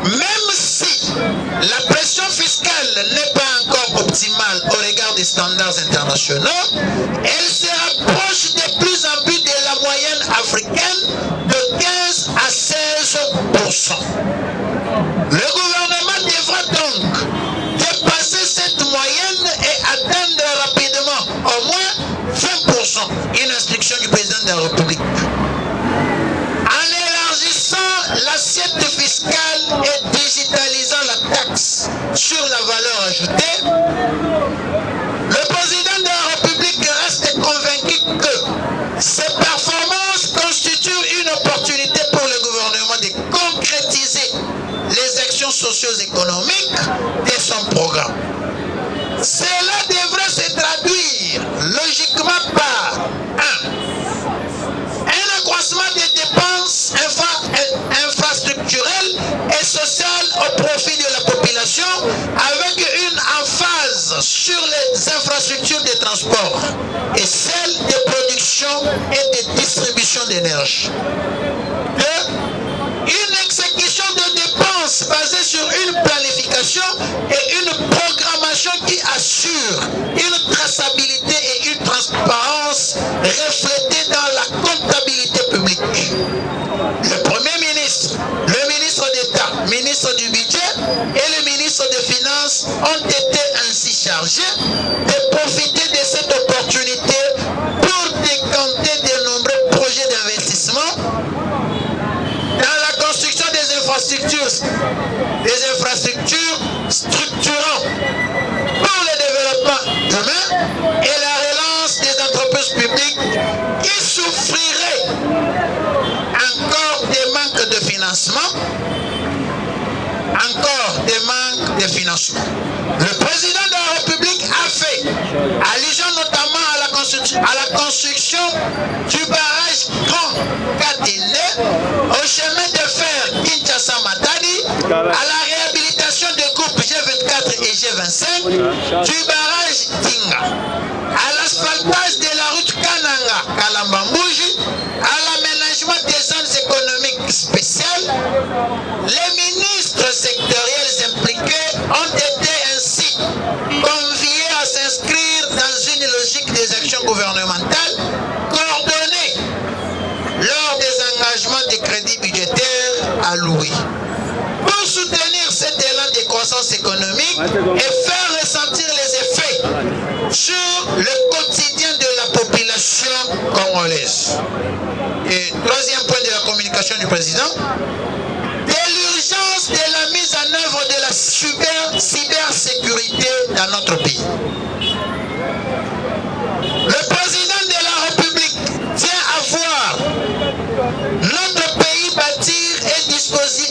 Même si la pression fiscale n'est pas encore optimale au regard des standards internationaux, elle se rapproche de plus en plus de la moyenne africaine de 15 à 16%. Le gouvernement devra donc dépasser cette moyenne et atteindre rapidement au moins 20%, une instruction du président de la République. En élargissant l'assiette fiscale et digitalisant la taxe sur la valeur ajoutée, le président de la République reste convaincu que ces performances constituent une opportunité pour le gouvernement de concrétiser les actions socio-économiques de son programme. Cela devrait se traduire logiquement par un accroissement des dépenses infrastructurelles et sociales au profit de la population avec une emphase sur les infrastructures de transport et celles de production et de distribution d'énergie. Une exécution de dépenses basée sur une planification et une programmation qui assure une traçabilité et une transparence reflétée dans la comptabilité publique. Le Premier ministre, le ministre d'État, ministre du Budget et le ministre des Finances ont été ainsi chargés de profiter de cette opportunité pour décanter de nombreux projets d'investissement dans la construction des infrastructures structurant pour le développement humain et la relance des entreprises publiques 25, du barrage Tinga, à l'asphaltage de la route Kananga, Kalambambouji, à l'aménagement des zones économiques spéciales, les ministres sectoriels impliqués ont été ainsi conviés à s'inscrire dans une logique des actions gouvernementales coordonnées lors des engagements des crédits budgétaires alloués. Pour soutenir cet élan de croissance économique et faire ressentir les effets sur le quotidien de la population congolaise. Et troisième point de la communication du président, de l'urgence de la mise en œuvre de la cybersécurité dans notre pays. Le président de la République tient à voir notre pays bâtir et disposer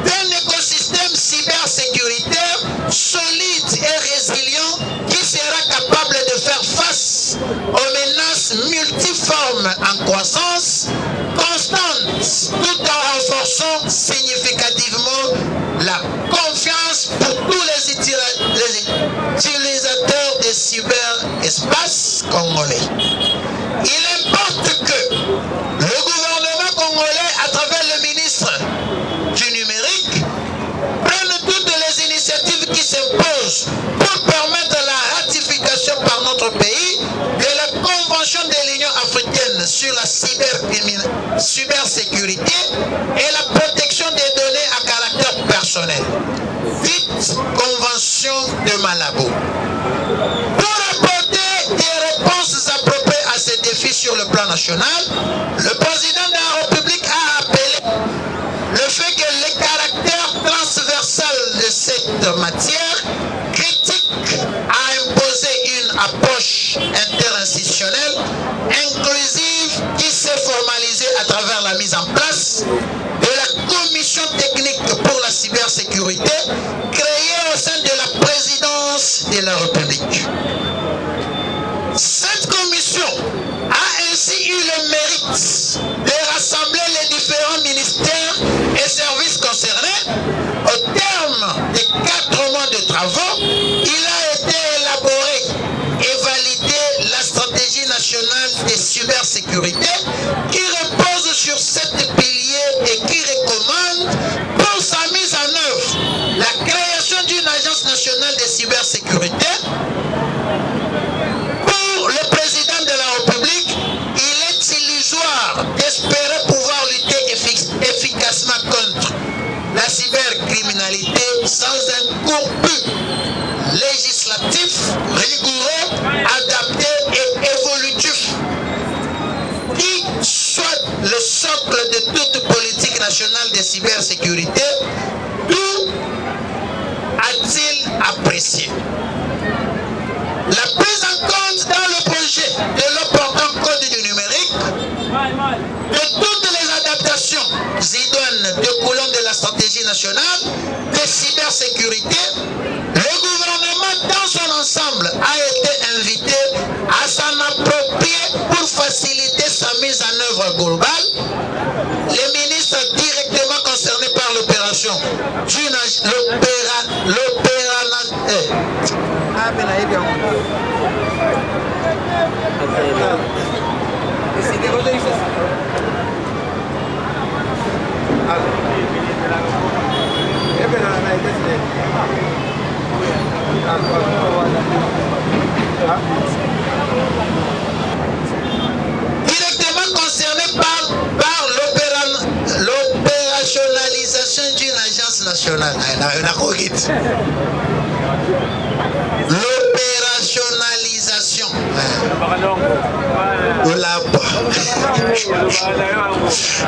d'un écosystème cybersécuritaire solide et résilient qui sera capable de faire face aux menaces multiformes en croissance constante, tout en renforçant significativement la confiance pour tous les utilisateurs des cyberespaces congolais. Il importe que le gouvernement congolais, à travers le ministre du numérique, prenne toutes les initiatives qui s'imposent pour permettre la ratification par notre pays de la Convention de l'Union africaine sur la cybersécurité et la protection des données à caractère personnel, dite Convention de Malabo. Pour apporter des réponses appropriées à ces défis sur le plan national, le président de la République a appelé le fait que le caractère transversal de cette matière critique a imposé une approche interinstitutionnelle inclusive qui s'est formalisée à travers la mise en place de la commission technique pour la cybersécurité créée au sein de la présidence de la République. Cette commission a ainsi eu le mérite de rassembler les différents ministères et services concernés. Au terme des 4 mois de travaux, il a été élaboré et validé la stratégie nationale de cybersécurité qui repose sur 7 piliers et qui recommande pour sa mise en œuvre la création d'une agence nationale de cybersécurité. Pour le président de la République, il est illusoire d'espérer pouvoir lutter efficacement contre la cybercriminalité sans un corpus législatif rigoureux, adapté et évolutif qui soit le socle de toute politique nationale de cybersécurité. D'où a-t-il apprécié la prise en compte dans le projet de l'opportun code du numérique de toutes les adaptations idoines découlant de la stratégie nationale de cybersécurité. Le gouvernement dans son ensemble a été invité à s'en approprier pour faciliter sa mise en œuvre globale. Les ministres directement concernés par l'opération directement concerné par l'opérationnalisation d'une agence nationale. L'opérationnalisation.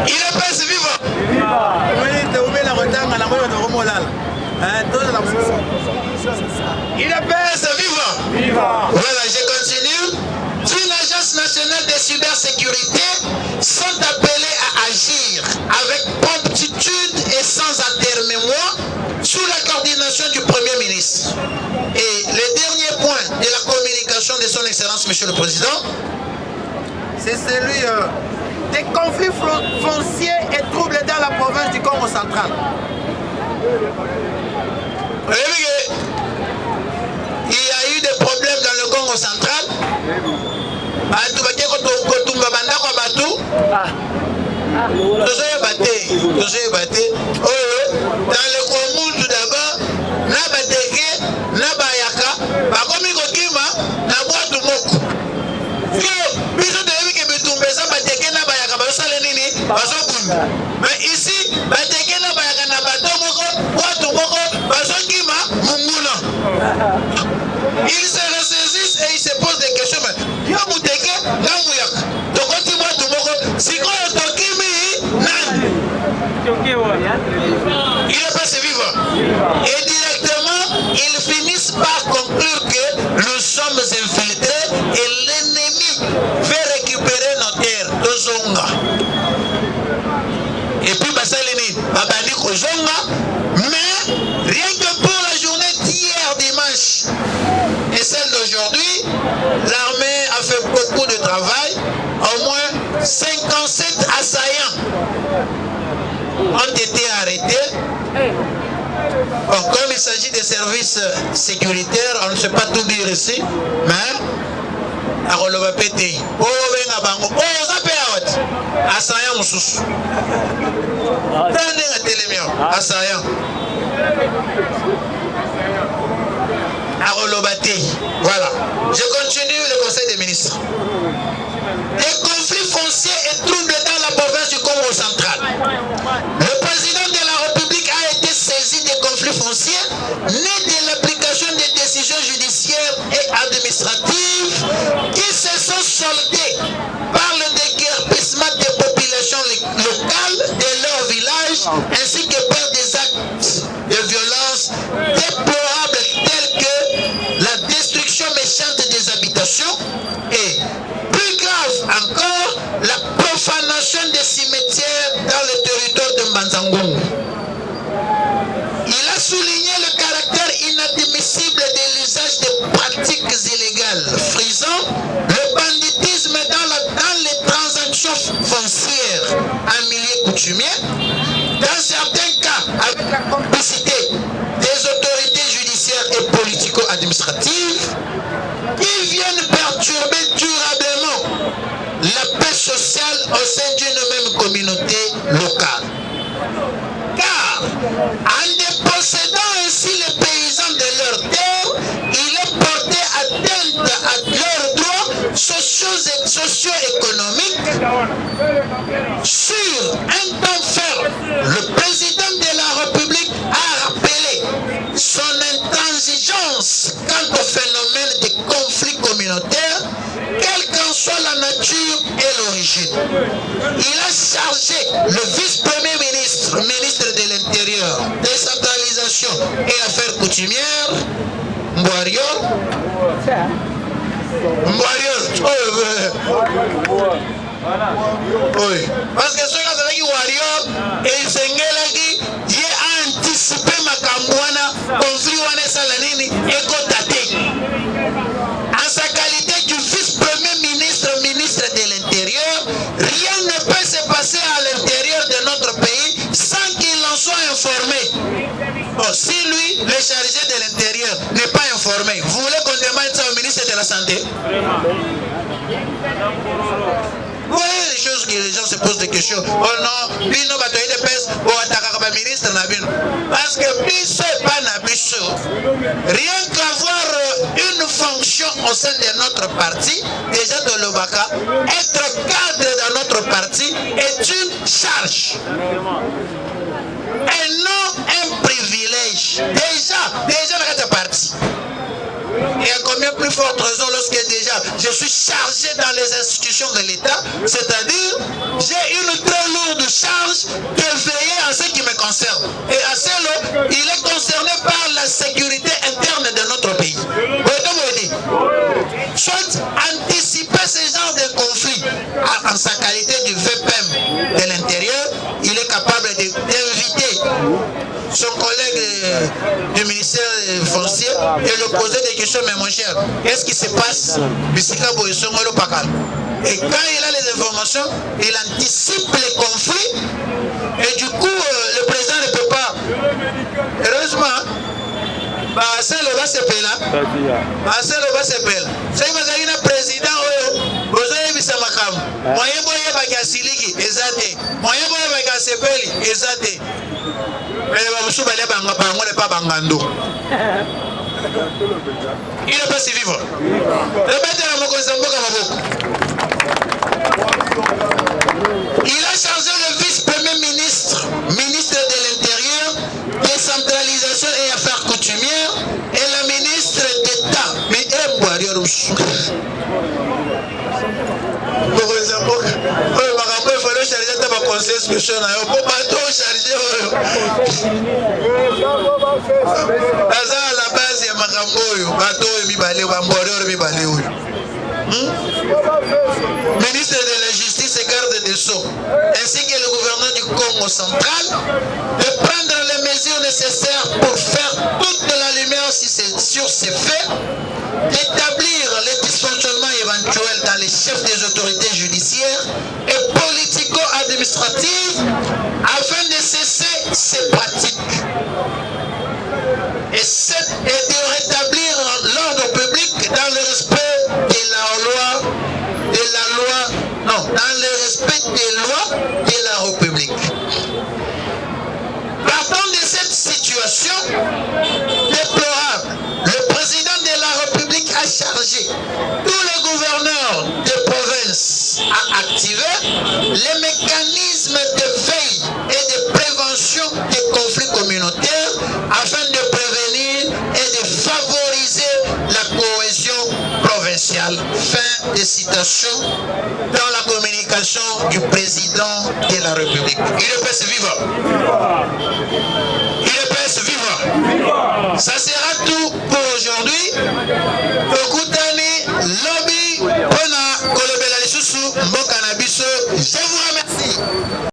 Il est pas vivant. Il est vivant. Voilà, je continue. Une agence nationale de cybersécurité sont appelés à agir avec promptitude et sans atermoiement sous la coordination du Premier ministre. Et le dernier point de la communication de son Excellence, Monsieur le Président, c'est celui des conflits fonciers et troubles dans la province du Congo central. Congo central. Batu bake kotumba bandako ya batu. Tozoye bate. Dans le commun tout d'abord, na bateke, na bayaka, bakomi kokima na boatu moko. Biso debi ke betumbeza bateke na bayaka basale nini? Bazokunda. Mais ici, bateke na bayaka na bato moko, boatu moko, bazokima munguna. Ils se ressaisissent et ils se posent des questions. Yo muteke, yo muyaka. Tokoti boatu moko, sikoyo tokimi nani? Il est passé vivant. Et directement, ils finissent par conclure que nous sommes infiltrés et l'ennemi veut récupérer nos terres. Tozonga. Et puis, Basalini, Babani Kozonga. Mais, rien que pour la journée d'hier, dimanche, et celle d'aujourd'hui, l'armée a fait beaucoup de travail. Au moins 57 assaillants ont été arrêtés. Bon, comme il s'agit des services sécuritaires, on ne sait pas tout dire ici, mais à relever pété. Oh, venga bango. Oh, ça peut être. Assaillant moussous. Tenez la télémion. Assaillant. À relever. Voilà. Je continue le conseil des ministres. Les conflits fonciers et troubles dans la province du Congo central. Le président de la République a été saisi des conflits fonciers nés de l'application des décisions judiciaires et administratives qui se sont soldées par le déguerpissement des populations locales de leur village ainsi que par des actes de violence déplorables tels que la destruction méchante des habitations et plus grave encore, la profanation des cimetières dans le territoire de Mbanzangoum. Il a souligné le caractère inadmissible de l'usage de pratiques illégales, frisant le banditisme dans les transactions foncières en milieu coutumier, dans certains cas avec la complicité des autorités judiciaires et politico-administratives qui viennent perturber durablement la paix sociale au sein d'une même communauté locale. Car en dépossédant ainsi les paysans de leurs terres, il est porté atteinte à leurs droits socio-économiques. Sur un temps ferme, le président de la République a rappelé son intransigeance quant au phénomène des conflits communautaires, quelle qu'en soit la nature et l'origine. Il a chargé le vice-premier ministre, ministre de l'Intérieur, décentralisation et affaires coutumières, Mbouarior, oui. Parce que ceux qui ont Warrior et il s'engueule qui a anticipé ma cambouana, conflit wana salanini et kotate. En sa qualité du vice-premier ministre, ministre de l'Intérieur, rien ne peut se passer à l'intérieur de notre pays sans qu'il en soit informé. Bon, si lui, le chargé de l'Intérieur, n'est pas informé, vous voulez qu'on demande ça au ministre de la Santé? Vous voyez les choses que les gens se posent des questions. Oh non, lui non, batoye de pèse, ou attaquer le ministre Nabino. Parce que biso et pas Nabiso, rien qu'avoir une fonction au sein de notre parti, déjà de l'Obaka, être cadre dans notre parti est une charge. Et non un privilège. Déjà dans notre parti. Et à combien plus forte raison lorsque déjà je suis chargé dans les institutions de l'État, c'est-à-dire j'ai une très lourde charge de veiller à ce qui me concerne. Et à cela, il est concerné par la sécurité interne de notre pays. Soit anticiper ce genre de conflit en sa qualité du VPM de l'intérieur, il est capable d'inviter son collègue du ministère foncier et lui poser des questions, mais mon cher, qu'est-ce qui se passe? Et quand il a les informations, il anticipe les conflits et du coup, le président ne peut pas. Heureusement, c'est le basepela maselo basepela soki bazalaki na président oyo bozoyebisa makambo moyen boyebaki asiliki eza te moyen boyebaki asepeli eza te mais bamosusu balia bango ne pas bangando il ne peut se vivre rebetela mokonzi ya mboka maboko. Il a chargé le vice-premier ministre, ministre de l'Intérieur, décentralisation et affaires coutumières, et le ministre d'État. Mais il faut charger de conseil spécial. Pour pas charger. À la base, il y a Makamboyo, bateau et Mibale, Bamborio et Mibale. Ministre de la Justice et garde des Sceaux, ainsi que le gouverneur du Congo central, de prendre les mesures nécessaires pour faire toute la lumière sur ces faits, d'établir les dysfonctionnements éventuels dans les chefs des autorités judiciaires et politico-administratives afin de cesser ces pratiques et de rétablir l'ordre public dans le respect dans le respect des lois de la République. Partant de cette situation déplorable, le président de la République a chargé tous les gouverneurs de province à activer les mécanismes de veille et de prévention des conflits communautaires afin de prévenir et de favoriser la cohésion provinciale. Fin de citation dans la communication du président de la République. Il est peut se vivre. Il est peut se vivre. Ça sera tout pour aujourd'hui.